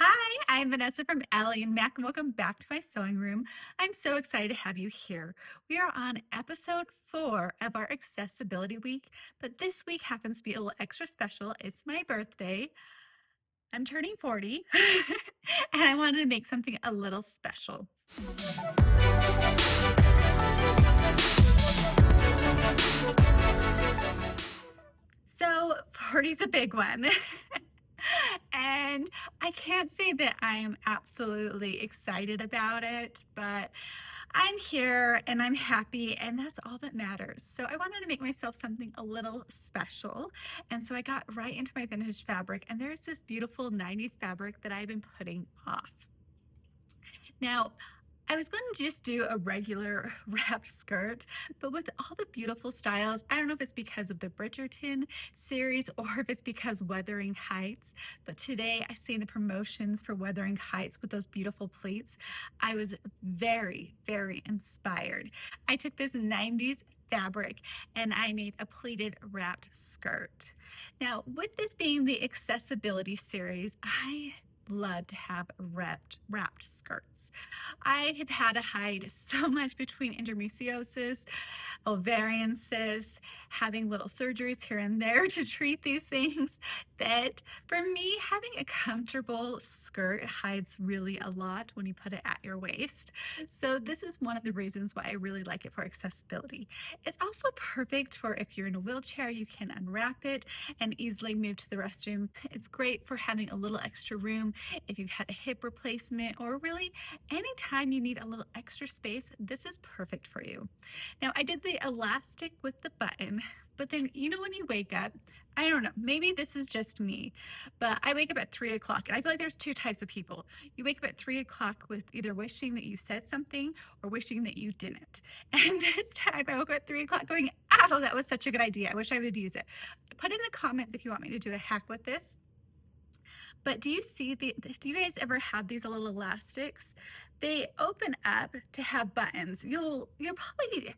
Hi, I'm Vanessa from Ellie and Mac, and welcome back to my sewing room. I'm so excited to have you here. We are on episode 4 of our Accessibility Week, but this week happens to be a little extra special. It's my birthday. I'm turning 40, and I wanted to make something a little special. So 40 is a big one. And I can't say that I am absolutely excited about it, but I'm here and I'm happy, and that's all that matters. So I wanted to make myself something a little special. And so I got right into my vintage fabric, and there's this beautiful 90s fabric that I've been putting off. Now, I was going to just do a regular wrapped skirt, but with all the beautiful styles, I don't know if it's because of the Bridgerton series or if it's because Wuthering Heights, but today I see the promotions for Wuthering Heights with those beautiful pleats. I was very, very inspired. I took this 90s fabric and I made a pleated wrapped skirt. Now, with this being the accessibility series, I love to have wrapped skirts. I have had to hide so much between endometriosis, ovarian cysts, having little surgeries here and there to treat these things, that for me, having a comfortable skirt hides really a lot when you put it at your waist. So this is one of the reasons why I really like it for accessibility. It's also perfect for if you're in a wheelchair, you can unwrap it and easily move to the restroom. It's great for having a little extra room if you've had a hip replacement, or really anytime you need a little extra space, this is perfect for you. Now, I did the elastic with the button, but then, when you wake up, I don't know, maybe this is just me, but I wake up at 3 o'clock, and I feel like there's two types of people. You wake up at 3 o'clock with either wishing that you said something or wishing that you didn't. And this time I woke up at 3 o'clock going, oh, that was such a good idea. I wish I would use it. Put in the comments if you want me to do a hack with this. But do you guys ever have these little elastics? They open up to have buttons. You'll probably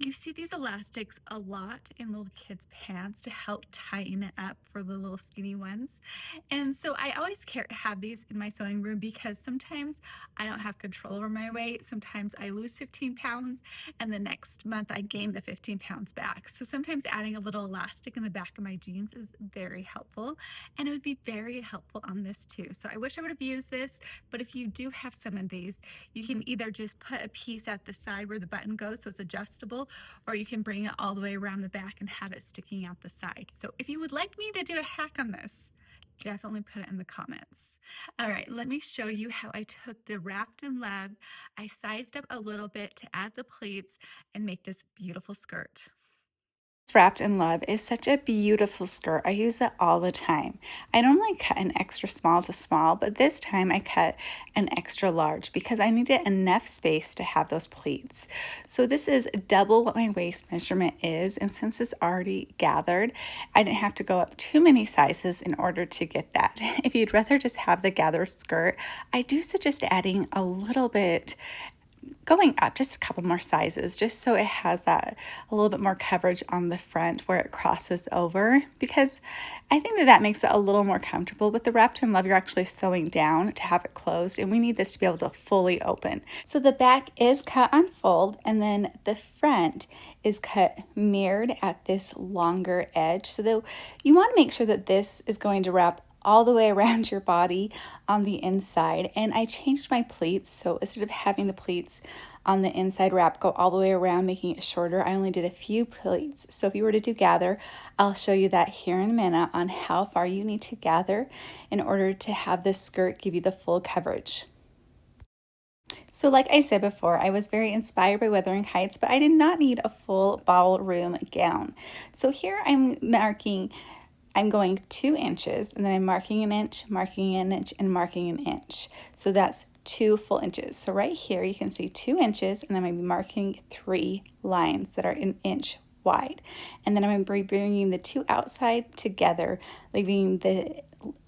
you see these elastics a lot in little kids' pants to help tighten it up for the little skinny ones. And so I always have these in my sewing room because sometimes I don't have control over my weight. Sometimes I lose 15 pounds and the next month I gain the 15 pounds back. So sometimes adding a little elastic in the back of my jeans is very helpful, and it would be very helpful on this too. So I wish I would have used this, but if you do have some of these, you can either just put a piece at the side where the button goes so it's adjustable, or you can bring it all the way around the back and have it sticking out the side. So if you would like me to do a hack on this, definitely put it in the comments. All right, let me show you how I took the Wrapped in Love. I sized up a little bit to add the pleats and make this beautiful skirt. Wrapped in Love is such a beautiful skirt. I use it all the time. I normally cut an extra small to small, but this time I cut an extra large because I needed enough space to have those pleats. So this is double what my waist measurement is, and since it's already gathered, I didn't have to go up too many sizes in order to get that. If you'd rather just have the gathered skirt, I do suggest adding a little bit, going up just a couple more sizes, just so it has that a little bit more coverage on the front where it crosses over, because I think that makes it a little more comfortable. With the Wrapped in Love, you're actually sewing down to have it closed, and we need this to be able to fully open. So the back is cut on fold, and then the front is cut mirrored at this longer edge. So that you want to make sure that this is going to wrap all the way around your body on the inside. And I changed my pleats, so instead of having the pleats on the inside wrap go all the way around, making it shorter, I only did a few pleats. So if you were to do gather, I'll show you that here in a minute on how far you need to gather in order to have this skirt give you the full coverage. So like I said before, I was very inspired by Wuthering Heights, but I did not need a full ballroom gown. So here I'm going 2 inches, and then I'm marking an inch, marking an inch, and marking an inch. So that's 2 full inches. So right here you can see 2 inches, and then I'm going to be marking 3 lines that are an inch wide. And then I'm going to be bringing the 2 outside together, leaving the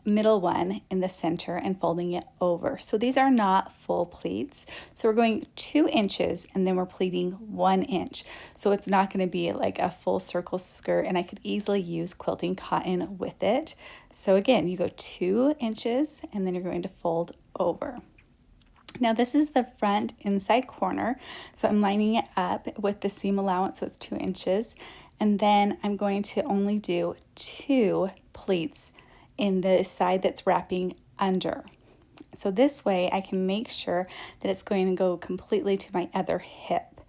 middle one in the center and folding it over. So these are not full pleats. So we're going 2 inches and then we're pleating 1 inch. So it's not going to be like a full circle skirt, and I could easily use quilting cotton with it. So again, you go 2 inches and then you're going to fold over. Now this is the front inside corner, so I'm lining it up with the seam allowance, so it's 2 inches, and then I'm going to only do 2 pleats in the side that's wrapping under. So this way I can make sure that it's going to go completely to my other hip.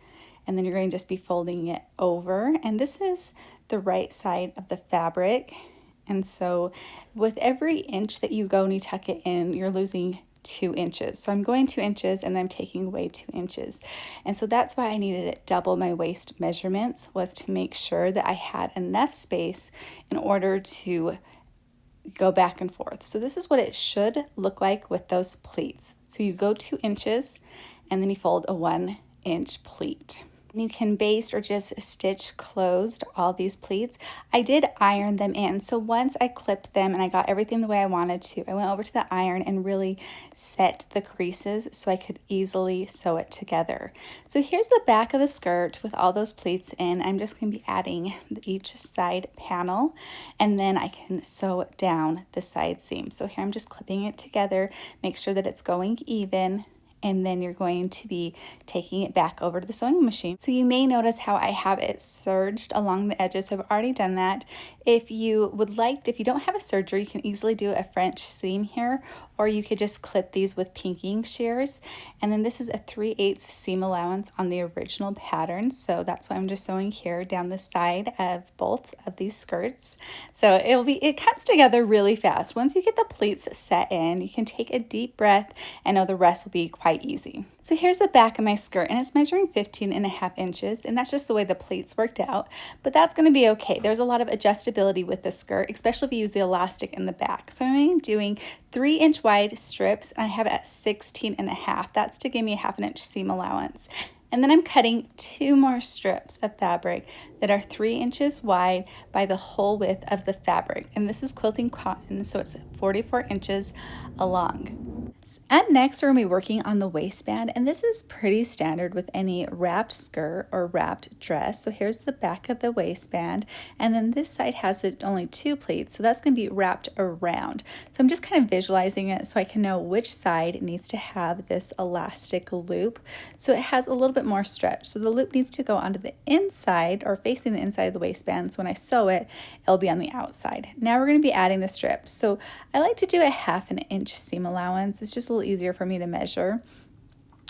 And then you're going to just be folding it over, and this is the right side of the fabric. And so with every inch that you go and you tuck it in, you're losing 2 inches. So I'm going 2 inches and then I'm taking away 2 inches. And so that's why I needed to double my waist measurements, was to make sure that I had enough space in order to go back and forth. So this is what it should look like with those pleats. So you go 2 inches and then you fold a 1 inch pleat. You can baste or just stitch closed all these pleats. I did iron them in. So once I clipped them and I got everything the way I wanted to, I went over to the iron and really set the creases so I could easily sew it together. So here's the back of the skirt with all those pleats in. I'm just going to be adding each side panel, and then I can sew down the side seam. So here I'm just clipping it together, make sure that it's going even, and then you're going to be taking it back over to the sewing machine. So you may notice how I have it serged along the edges. So I've already done that. If you would like, if you don't have a serger, you can easily do a French seam here, or you could just clip these with pinking shears. And then this is a 3/8 seam allowance on the original pattern. So that's why I'm just sewing here down the side of both of these skirts. So it comes together really fast. Once you get the pleats set in, you can take a deep breath and know the rest will be quite easy. So here's the back of my skirt, and it's measuring 15.5 inches, and that's just the way the pleats worked out, but that's going to be okay. There's a lot of adjustability with the skirt, especially if you use the elastic in the back. So I'm doing 3-inch wide strips, and I have it at 16.5. That's to give me a 1/2 inch seam allowance. And then I'm cutting 2 more strips of fabric that are 3 inches wide by the whole width of the fabric. And this is quilting cotton, so it's 44 inches along. Up next, we're going to be working on the waistband, and this is pretty standard with any wrapped skirt or wrapped dress. So here's the back of the waistband, and then this side has only 2 pleats, so that's going to be wrapped around. So I'm just kind of visualizing it so I can know which side needs to have this elastic loop, so it has a little bit more stretch. So the loop needs to go onto the inside or facing the inside of the waistband, so when I sew it, it'll be on the outside. Now we're going to be adding the strips. So I like to do a 1/2 inch seam allowance. It's just a little easier for me to measure.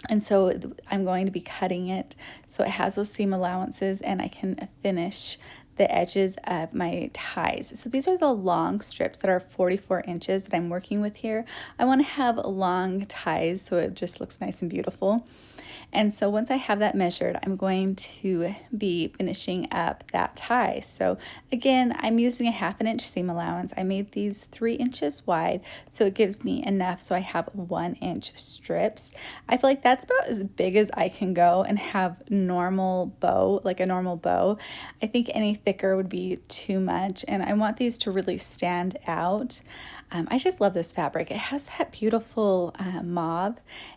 And so I'm going to be cutting it so it has those seam allowances, and I can finish the edges of my ties. So these are the long strips that are 44 inches that I'm working with here. I want to have long ties so it just looks nice and beautiful. And so once I have that measured, I'm going to be finishing up that tie. So again, I'm using a 1/2 inch seam allowance. I made these 3 inches wide, so it gives me enough so I have 1 inch strips. I feel like that's about as big as I can go and have normal bow, like a normal bow. I think any thicker would be too much, and I want these to really stand out. I just love this fabric. It has that beautiful mauve,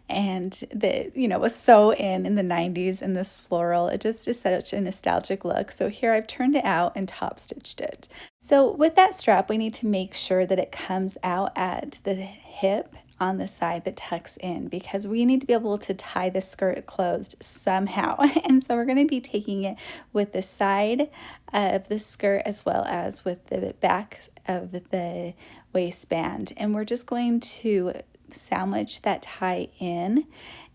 and that was so in the 90s, and this floral. It just is such a nostalgic look. So here I've turned it out and top stitched it. So with that strap, we need to make sure that it comes out at the hip on the side that tucks in, because we need to be able to tie the skirt closed somehow. And so we're going to be taking it with the side of the skirt as well as with the back of the waistband, and we're just going to sandwich that tie in,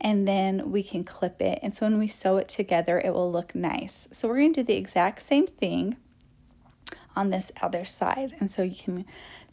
and then we can clip it, and so when we sew it together it will look nice. So we're going to do the exact same thing on this other side. And so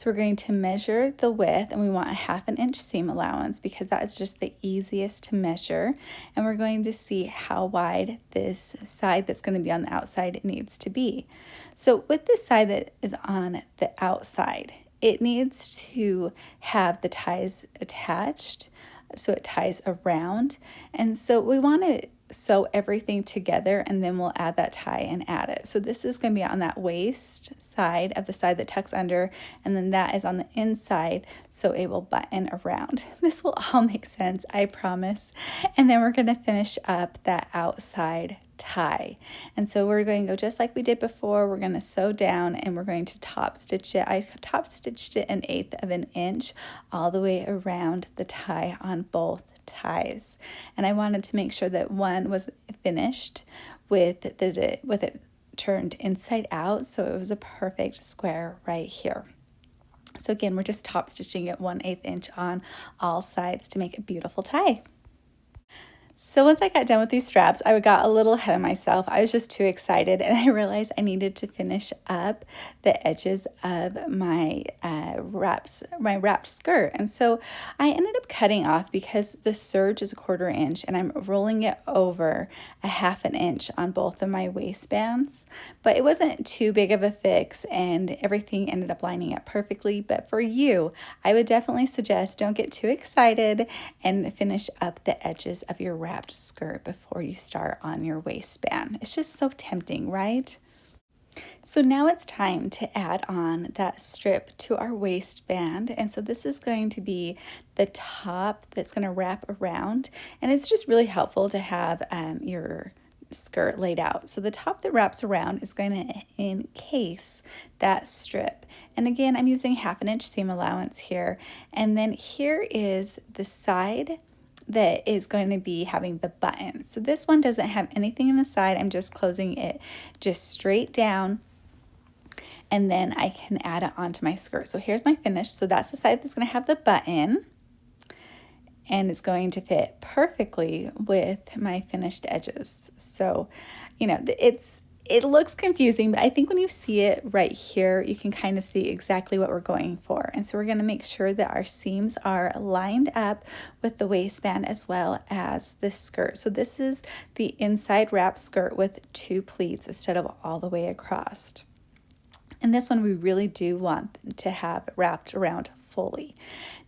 we're going to measure the width, and we want a 1/2 inch seam allowance because that is just the easiest to measure. And we're going to see how wide this side that's going to be on the outside needs to be. So with this side that is on the outside, it needs to have the ties attached so it ties around. And so we want to sew everything together, and then we'll add that tie and add it. So this is going to be on that waist side of the side that tucks under, and then that is on the inside, so it will button around. This will all make sense, I promise. And then we're going to finish up that outside tie. And so we're going to go just like we did before. We're going to sew down and we're going to top stitch it. I top stitched it 1/8 of an inch all the way around the tie on both ties, and I wanted to make sure that one was finished with it turned inside out, so it was a perfect square right here. So again, we're just top stitching it 1/8 inch on all sides to make a beautiful tie. So once I got done with these straps, I got a little ahead of myself. I was just too excited, and I realized I needed to finish up the edges of my wrapped skirt. And so I ended up cutting off, because the serge is 1/4 inch, and I'm rolling it over 1/2 inch on both of my waistbands. But it wasn't too big of a fix, and everything ended up lining up perfectly. But for you, I would definitely suggest don't get too excited and finish up the edges of your wrapped skirt before you start on your waistband. It's just so tempting, right? So now it's time to add on that strip to our waistband. And so this is going to be the top that's going to wrap around. And it's just really helpful to have your skirt laid out. So the top that wraps around is going to encase that strip. And again, I'm using 1/2 inch seam allowance here. And then here is the side that is going to be having the button. So this one doesn't have anything in the side. I'm just closing it just straight down, and then I can add it onto my skirt. So here's my finish. So that's the side that's going to have the button, and it's going to fit perfectly with my finished edges. So, you know, it looks confusing, but I think when you see it right here, you can kind of see exactly what we're going for. And so we're going to make sure that our seams are lined up with the waistband as well as the skirt. So this is the inside wrap skirt with 2 pleats instead of all the way across. And this one we really do want to have wrapped around fully.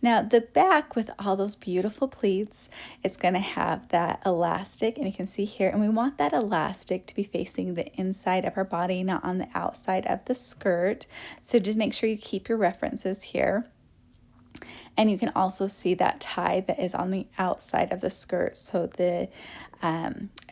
Now the back, with all those beautiful pleats, it's going to have that elastic, and you can see here, and we want that elastic to be facing the inside of our body, not on the outside of the skirt. So just make sure you keep your references here. And you can also see that tie that is on the outside of the skirt, so the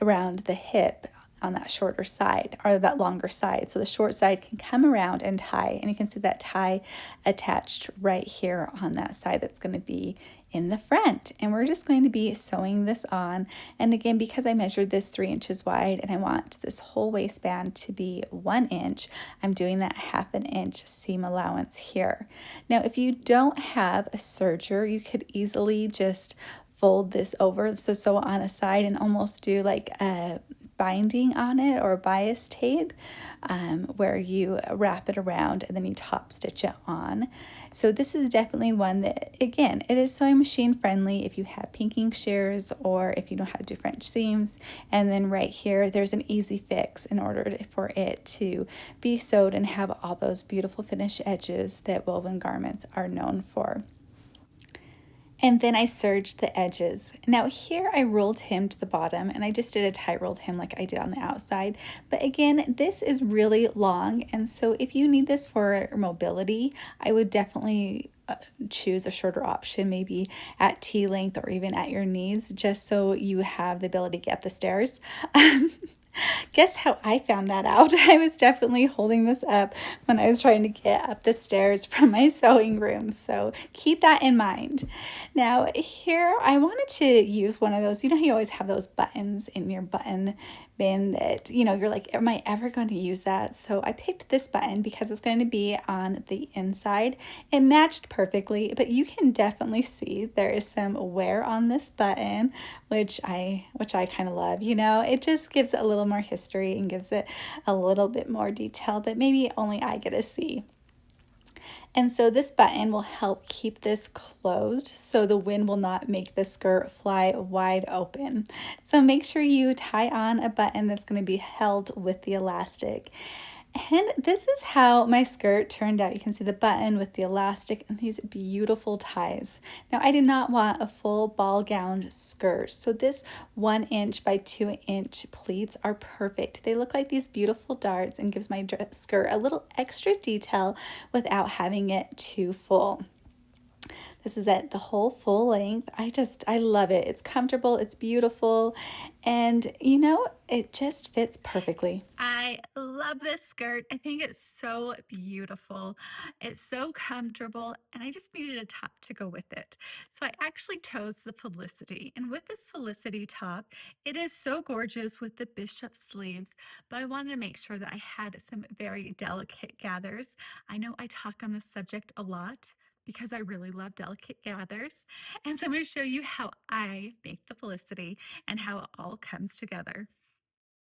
around the hip on that shorter side, or that longer side. So the short side can come around and tie, and you can see that tie attached right here on that side that's going to be in the front. And we're just going to be sewing this on. And again, because I measured this 3 inches wide and I want this whole waistband to be 1 inch, I'm doing that 1/2 inch seam allowance here. Now, if you don't have a serger, you could easily just fold this over, so sew on a side and almost do like a binding on it, or bias tape, where you wrap it around and then you top stitch it on. So this is definitely one that, again, it is sewing machine friendly if you have pinking shears or if you know how to do French seams. And then right here, there's an easy fix in order for it to be sewed and have all those beautiful finished edges that woven garments are known for. And then I serged the edges. Now here I rolled hem to the bottom, and I just did a tight rolled hem like I did on the outside. But again, this is really long, and so if you need this for mobility, I would definitely choose a shorter option, maybe at T length or even at your knees, just so you have the ability to get up the stairs. Guess how I found that out? I was definitely holding this up when I was trying to get up the stairs from my sewing room. So keep that in mind. Now here I wanted to use one of those, you know how you always have those buttons in your button bin that, you know, you're like, am I ever going to use that? So I picked this button because it's going to be on the inside. It matched perfectly, but you can definitely see there is some wear on this button, which I kind of love. You know, it just gives it a little more history and gives it a little bit more detail that maybe only I get to see. And so this button will help keep this closed so the wind will not make the skirt fly wide open. So make sure you tie on a button that's going to be held with the elastic. And this is how my skirt turned out. You can see the button with the elastic and these beautiful ties. Now, I did not want a full ball gown skirt, so this 1 inch by 2 inch pleats are perfect. They look like these beautiful darts and gives my skirt a little extra detail without having it too full. This is at the whole full length. I love it. It's comfortable, it's beautiful, and it just fits perfectly. I love this skirt. I think it's so beautiful. It's so comfortable, and I just needed a top to go with it. So I actually chose the Felicity. And with this Felicity top, it is so gorgeous with the bishop sleeves, but I wanted to make sure that I had some very delicate gathers. I know I talk on this subject a lot because I really love delicate gathers. And so I'm going to show you how I make the Felicity and how it all comes together.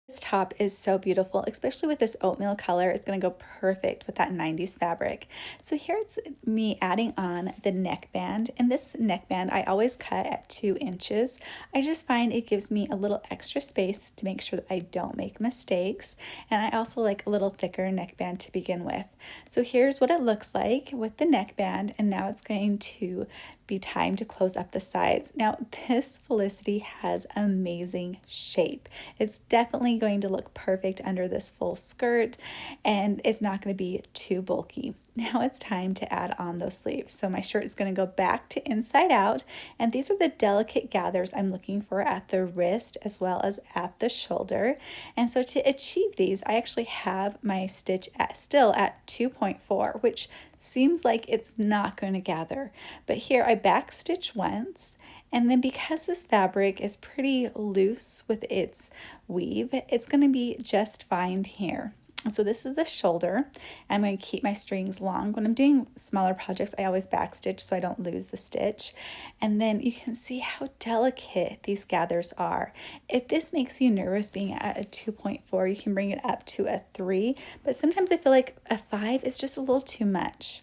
This top is so beautiful, especially with this oatmeal color. It's going to go perfect with that 90s fabric. So here it's me adding on the neckband. And this neckband I always cut at 2 inches. I just find it gives me a little extra space to make sure that I don't make mistakes. And I also like a little thicker neckband to begin with. So here's what it looks like with the neckband. And now it's going to be time to close up the sides. Now this Felicity has amazing shape. It's definitely going to look perfect under this full skirt, and it's not going to be too bulky. Now it's time to add on those sleeves. So my shirt is going to go back to inside out, and these are the delicate gathers I'm looking for at the wrist as well as at the shoulder. And so to achieve these, I actually have my stitch still at 2.4, which seems like it's not going to gather. But here I back stitch once, and then because this fabric is pretty loose with its weave, it's going to be just fine here. So this is the shoulder. I'm going to keep my strings long. When I'm doing smaller projects, I always backstitch so I don't lose the stitch. And then you can see how delicate these gathers are. If this makes you nervous being at a 2.4, you can bring it up to a 3, but sometimes I feel like a 5 is just a little too much.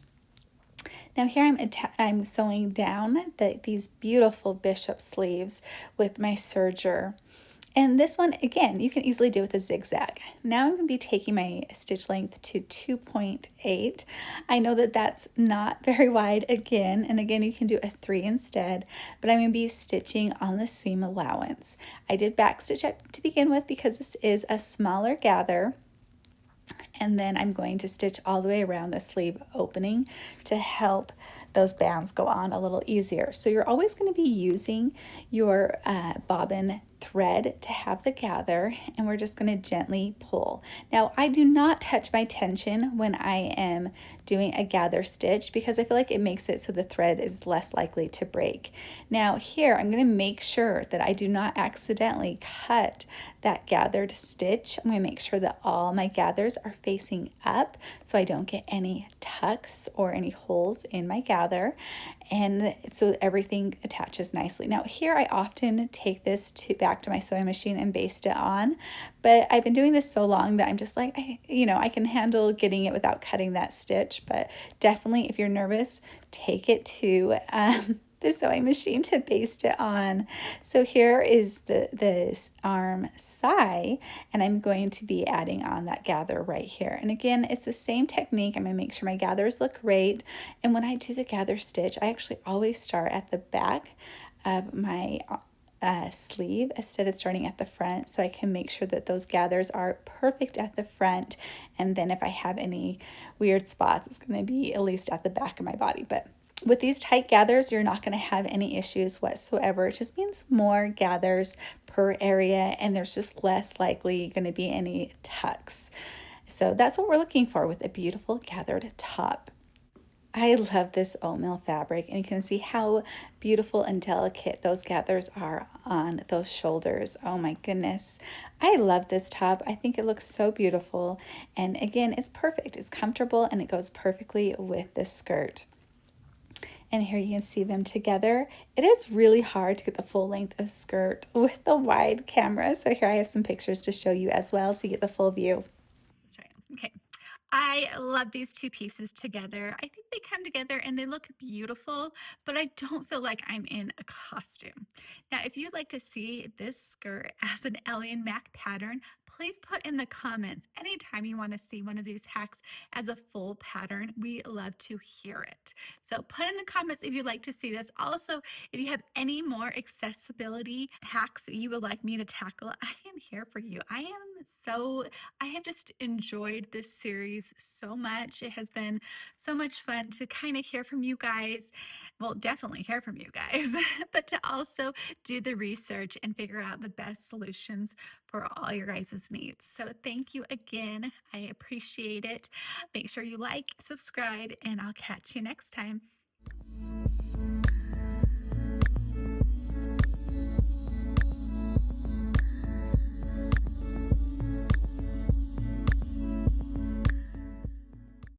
Now here I'm sewing down these beautiful bishop sleeves with my serger. And this one, again, you can easily do with a zigzag. Now I'm going to be taking my stitch length to 2.8. I know that that's not very wide again, and again, you can do a 3 instead, but I'm going to be stitching on the seam allowance. I did backstitch it to begin with because this is a smaller gather. And then I'm going to stitch all the way around the sleeve opening to help those bands go on a little easier. So you're always going to be using your bobbin thread to have the gather, and we're just going to gently pull. Now I do not touch my tension when I am doing a gather stitch because I feel like it makes it so the thread is less likely to break. Now here I'm going to make sure that I do not accidentally cut that gathered stitch. I'm going to make sure that all my gathers are facing up so I don't get any tucks or any holes in my gather, and so everything attaches nicely. Now here I often take this back to my sewing machine and baste it on, but I've been doing this so long that I'm just like, I can handle getting it without cutting that stitch. But definitely if you're nervous, take it to the sewing machine to baste it on. So here is this arm side, and I'm going to be adding on that gather right here. And again, it's the same technique. I'm going to make sure my gathers look great. And when I do the gather stitch, I actually always start at the back of my sleeve instead of starting at the front, so I can make sure that those gathers are perfect at the front. And then if I have any weird spots, it's going to be at least at the back of my body. But with these tight gathers, you're not going to have any issues whatsoever. It just means more gathers per area, and there's just less likely going to be any tucks. So that's what we're looking for with a beautiful gathered top. I love this oatmeal fabric, and you can see how beautiful and delicate those gathers are on those shoulders. Oh my goodness. I love this top. I think it looks so beautiful. And again, it's perfect. It's comfortable and it goes perfectly with this skirt. And here you can see them together. It is really hard to get the full length of skirt with the wide camera. So here I have some pictures to show you as well so you get the full view. Let's try it. Okay. I love these two pieces together. I think they come together and they look beautiful, but I don't feel like I'm in a costume. Now, if you'd like to see this skirt as an Ellie and Mac pattern, please put in the comments anytime you want to see one of these hacks as a full pattern. We love to hear it. So put in the comments if you'd like to see this. Also, if you have any more accessibility hacks that you would like me to tackle, I am here for you. I have just enjoyed this series so much. It has been so much fun to kind of hear from you guys. Well, definitely hear from you guys, but to also do the research and figure out the best solutions for all your guys' needs. So thank you again. I appreciate it. Make sure you like, subscribe, and I'll catch you next time.